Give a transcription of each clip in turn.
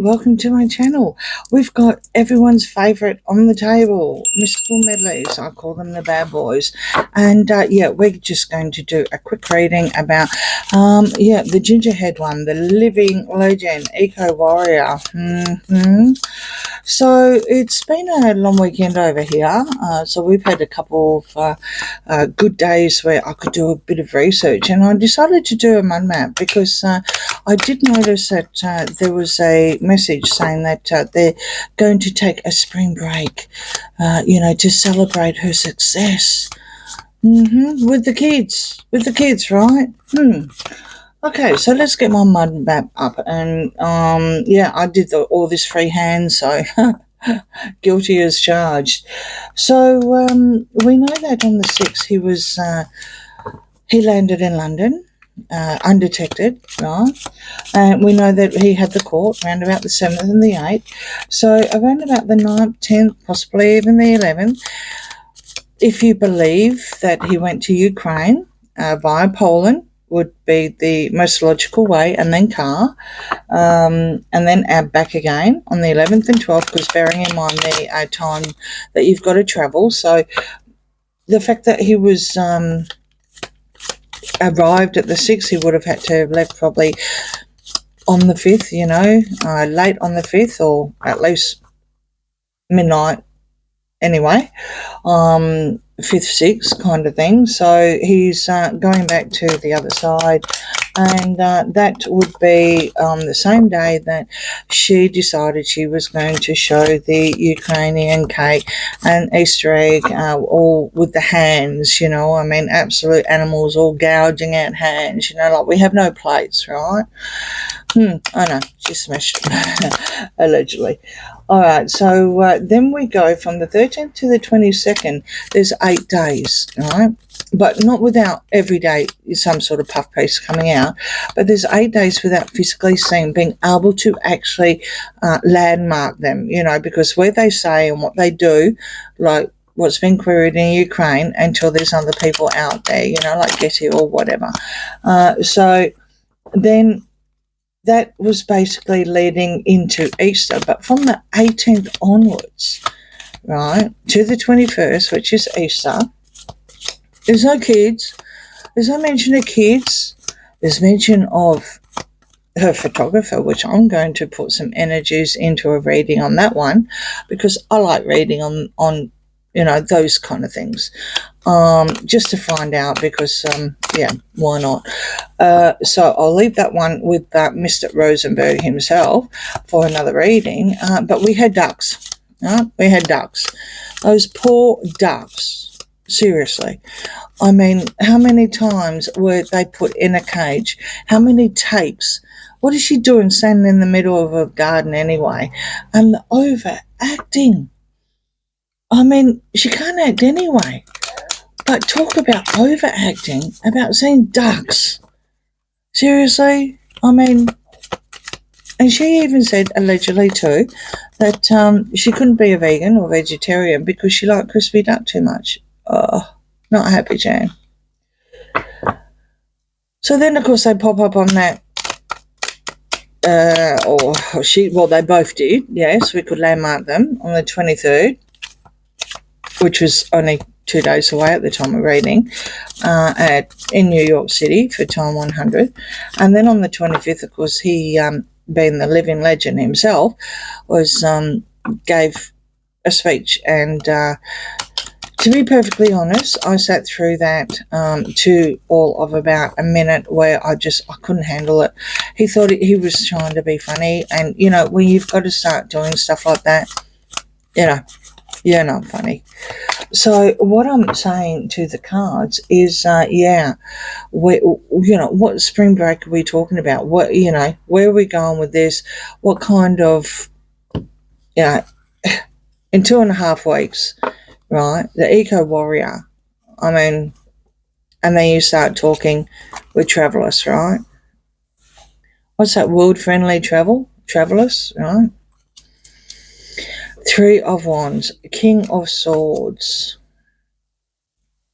welcome to my channel. We've got everyone's favourite on the table, mystical medleys. I call them the bad boys. And yeah, we're just going to do a quick reading about the gingerhead one, the living legend, eco warrior. So it's been a long weekend over here. So we've had a couple of good days where I could do a bit of research, and I decided to do a mud map because I did notice that there was a message saying that they're going to take a spring break, to celebrate her success. With the kids, right? Okay, so let's get my mud map up, and I did all this freehand, so guilty as charged. So we know that on the 6th he landed in London, undetected, right? And we know that he had the court around about the 7th and the 8th. So around about the 9th, 10th, possibly even the 11th, if you believe that he went to Ukraine via Poland, would be the most logical way, and then car, and then back again on the 11th and 12th, because bearing in mind the time that you've got to travel. So the fact that he was arrived at the 6th, he would have had to have left probably on the 5th, late on the 5th, or at least midnight anyway, 5th, 6th kind of thing. So he's going back to the other side, and that would be the same day that she decided she was going to show the Ukrainian cake and Easter egg, all with the hands, absolute animals all gouging out hands, like we have no plates, right? I know, she smashed allegedly. All right, so then we go from the 13th to the 22nd. There's 8 days, right? But not without every day some sort of puff piece coming out. But there's 8 days without physically being able to actually landmark them, because where they say and what they do, like what's been queried in Ukraine, until there's other people out there, like Getty or whatever. So then that was basically leading into Easter. But from the 18th onwards, right, to the 21st, which is Easter, there's no kids. There's no mention of kids. There's mention of her photographer, which I'm going to put some energies into a reading on that one, because I like reading on those kind of things, just to find out, because why not? So I'll leave that one with Mr. Rosenberg himself for another reading. But we had ducks. We had ducks. Those poor ducks. Seriously. I mean, how many times were they put in a cage? How many takes? What is she doing standing in the middle of a garden anyway? And the overacting. I mean, she can't act anyway. But talk about overacting, about seeing ducks. Seriously? I mean, and she even said, allegedly too, that she couldn't be a vegan or vegetarian because she liked crispy duck too much. Oh, not a happy Jane. So then, of course, they pop up on that, they both did, yes, we could landmark them on the 23rd, which was only 2 days away at the time of reading, in New York City for time 100. And then on the 25th, of course, he, being the living legend himself, gave a speech. And to be perfectly honest, I sat through that to all of about a minute, where I couldn't handle it. He thought he was trying to be funny, and when you've got to start doing stuff like that, you're not funny. So what I'm saying to the cards is, what spring break are we talking about? What, where are we going with this? What kind of, in 2.5 weeks, right? The eco warrior. I mean, and then you start talking with Travalyst, right? What's that? World friendly Travalyst, right? 3 of Wands, King of Swords,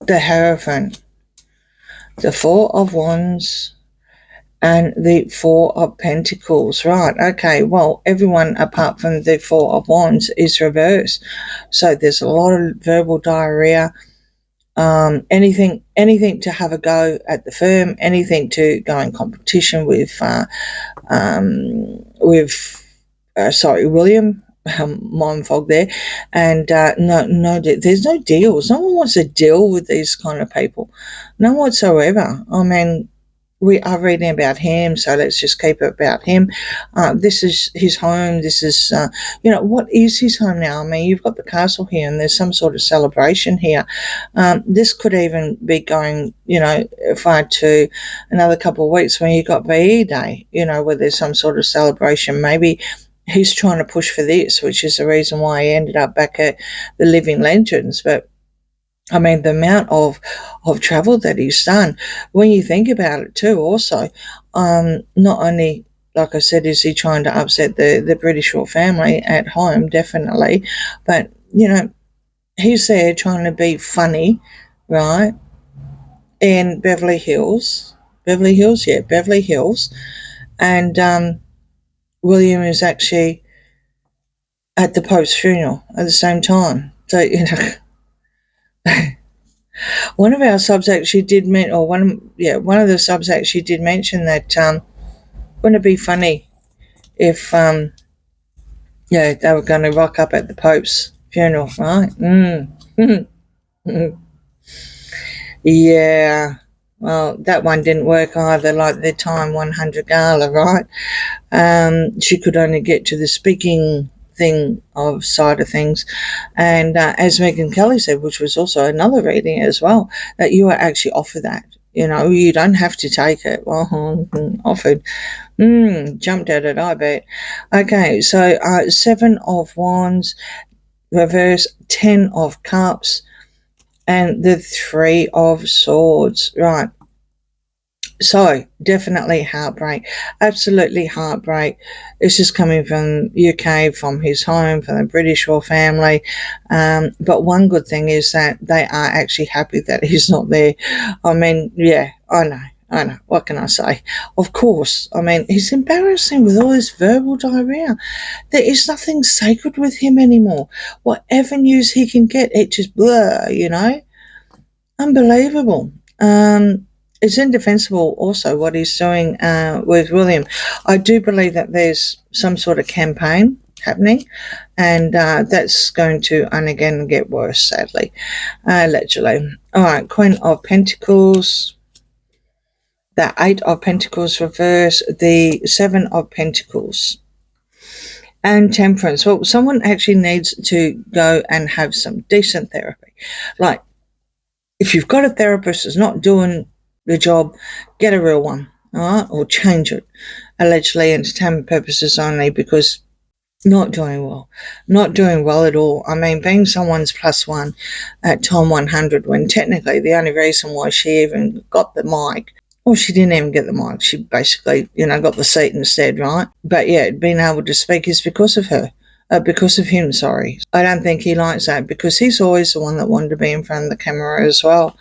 the Hierophant, the 4 of Wands, and the Four of Pentacles. Right, okay, well, everyone apart from the Four of Wands is reversed. So there's a lot of verbal diarrhea. Anything to have a go at the firm, anything to go in competition with William. Mind fog there, and there's no deals. No one wants to deal with these kind of people, none whatsoever. I mean, we are reading about him, so let's just keep it about him. This is his home. This is, what is his home now? I mean, you've got the castle here, and there's some sort of celebration here. This could even be going, far to another couple of weeks when you got VE Day, where there's some sort of celebration. Maybe he's trying to push for this, which is the reason why he ended up back at the Living Legends. But I mean, the amount of travel that he's done, when you think about it too, also, not only, like I said, is he trying to upset the British royal family at home, definitely, but, he's there trying to be funny, right, in Beverly Hills, and William is actually at the Pope's funeral at the same time. So, one of our subs actually did one of the subs actually did mention that wouldn't it be funny if they were going to rock up at the Pope's funeral, right? Yeah. Well, that one didn't work either, like the Time 100 gala, right? She could only get to the speaking thing of side of things, and as Meghan Kelly said, which was also another reading as well, that you are actually offered that. You don't have to take it. Well, offered. Jumped at it, I bet. Okay, so Seven of Wands, reverse, 10 of Cups, and the Three of Swords. Right. So definitely heartbreak, absolutely heartbreak. This is coming from UK, from his home, from the British royal family. But one good thing is that they are actually happy that he's not there. I mean, yeah, I know. What can I say? Of course. I mean, he's embarrassing with all this verbal diarrhea. There is nothing sacred with him anymore. Whatever news he can get, it just blur, Unbelievable. It's indefensible also what he's doing with William. I do believe that there's some sort of campaign happening, and that's going to again get worse, sadly, allegedly. All right, Queen of Pentacles, the Eight of Pentacles reverse, the Seven of Pentacles, and Temperance. Well, someone actually needs to go and have some decent therapy. Like, if you've got a therapist that's not doing the job, get a real one, all right, or change it, allegedly entertainment purposes only, because not doing well at all. I mean, being someone's plus one at Time 100, when technically the only reason why she even got the mic, well, she didn't even get the mic, she basically, got the seat instead, right? But yeah, being able to speak is because of her. Because of him, sorry. I don't think he likes that, because he's always the one that wanted to be in front of the camera as well.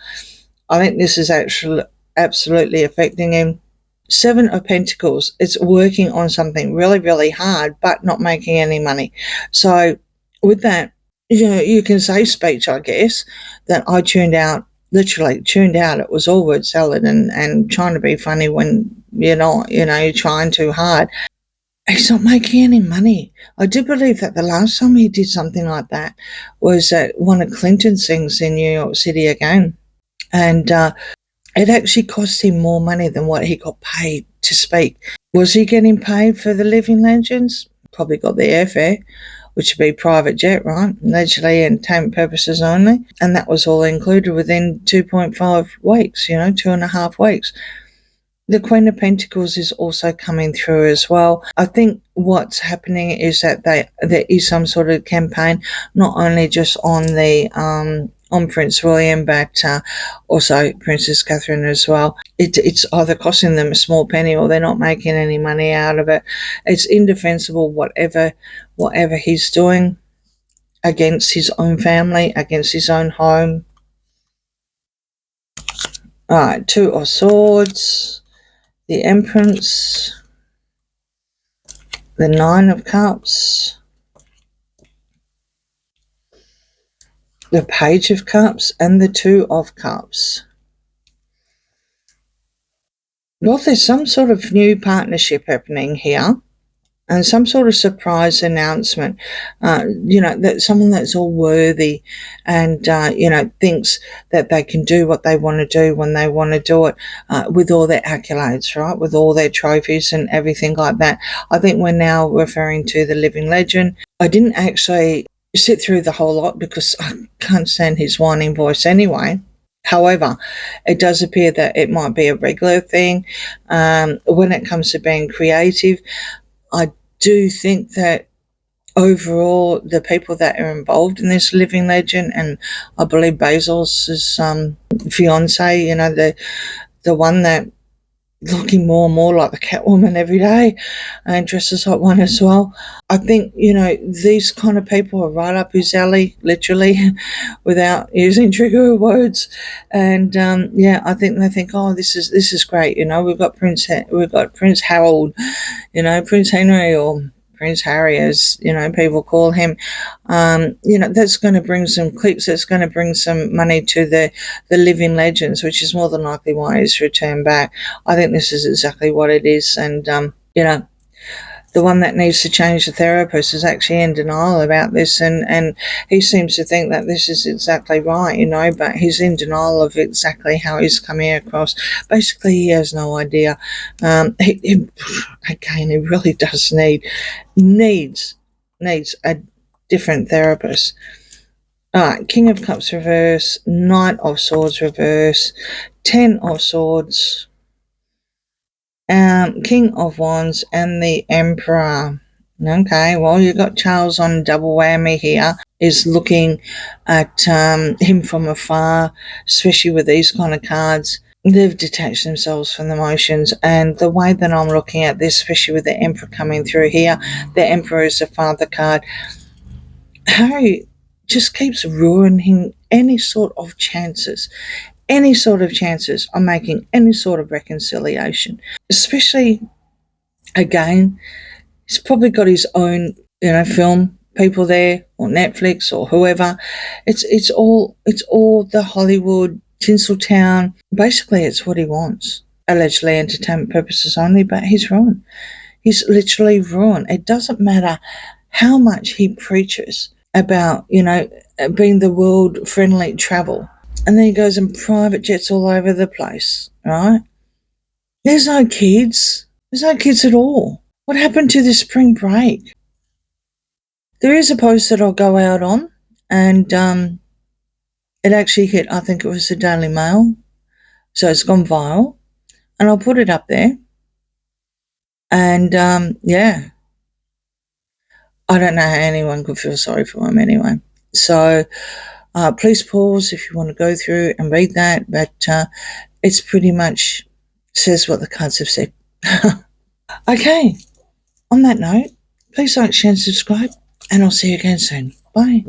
I think this is actually absolutely affecting him. Seven of Pentacles, it's working on something really, really hard, but not making any money. So with that, you can say speech, I guess, that I literally tuned out. It was all word salad and trying to be funny when you're not, you're trying too hard. He's not making any money. I do believe that the last time he did something like that was at one of Clinton's things in New York City again. And it actually cost him more money than what he got paid to speak. Was he getting paid for the Living Legends? Probably got the airfare, which would be private jet, right? Allegedly entertainment purposes only. And that was all included within 2.5 weeks, 2.5 weeks. The Queen of Pentacles is also coming through as well. I think what's happening is that there is some sort of campaign, not only just on the on Prince William, but also Princess Catherine as well. It's either costing them a small penny or they're not making any money out of it. It's indefensible, whatever he's doing against his own family, against his own home. All right, Two of Swords, the Empress, the Nine of Cups, the Page of Cups, and the Two of Cups. Well, there's some sort of new partnership happening here, and some sort of surprise announcement. That someone that's all worthy and, thinks that they can do what they want to do when they want to do it, with all their accolades, right? With all their trophies and everything like that. I think we're now referring to the living legend. I didn't actually sit through the whole lot because I can't stand his whining voice anyway. However, it does appear that it might be a regular thing. When it comes to being creative, I do think that overall the people that are involved in this living legend, and I believe Basil's fiance, the one that looking more and more like the Catwoman every day and dresses like one as well. I think, these kind of people are right up his alley, literally, without using trigger words. And I think they think, oh, this is great. We've got Prince Harold, Prince Henry, or Prince Harry, as people call him. That's going to bring some clicks. That's going to bring some money to the living legends, which is more than likely why he's returned back. I think this is exactly what it is. And the one that needs to change, the therapist, is actually in denial about this, and he seems to think that this is exactly right, but he's in denial of exactly how he's coming across. Basically, he has no idea. He really does needs a different therapist. All right, King of Cups reverse, Knight of Swords reverse, 10 of Swords, King of Wands, and the Emperor. Okay, well, you've got Charles on double whammy here. Is looking at him from afar, especially with these kind of cards. They've detached themselves from the emotions, and the way that I'm looking at this, especially with the Emperor coming through here, the Emperor is the father card. Harry just keeps ruining any sort of chances on making any sort of reconciliation. Especially, again, he's probably got his own, film people there, or Netflix, or whoever. It's all the Hollywood Tinseltown. Basically, it's what he wants. Allegedly entertainment purposes only, but he's ruined. He's literally ruined. It doesn't matter how much he preaches about, being the world-friendly travel. And then he goes in private jets all over the place, right? There's no kids. There's no kids at all. What happened to the spring break? There is a post that I'll go out on, and it actually hit, I think it was the Daily Mail, so it's gone viral, and I'll put it up there. And, I don't know how anyone could feel sorry for him anyway. So please pause if you want to go through and read that, but it's pretty much says what the cards have said. Okay, on that note, please like, share and subscribe, and I'll see you again soon. Bye.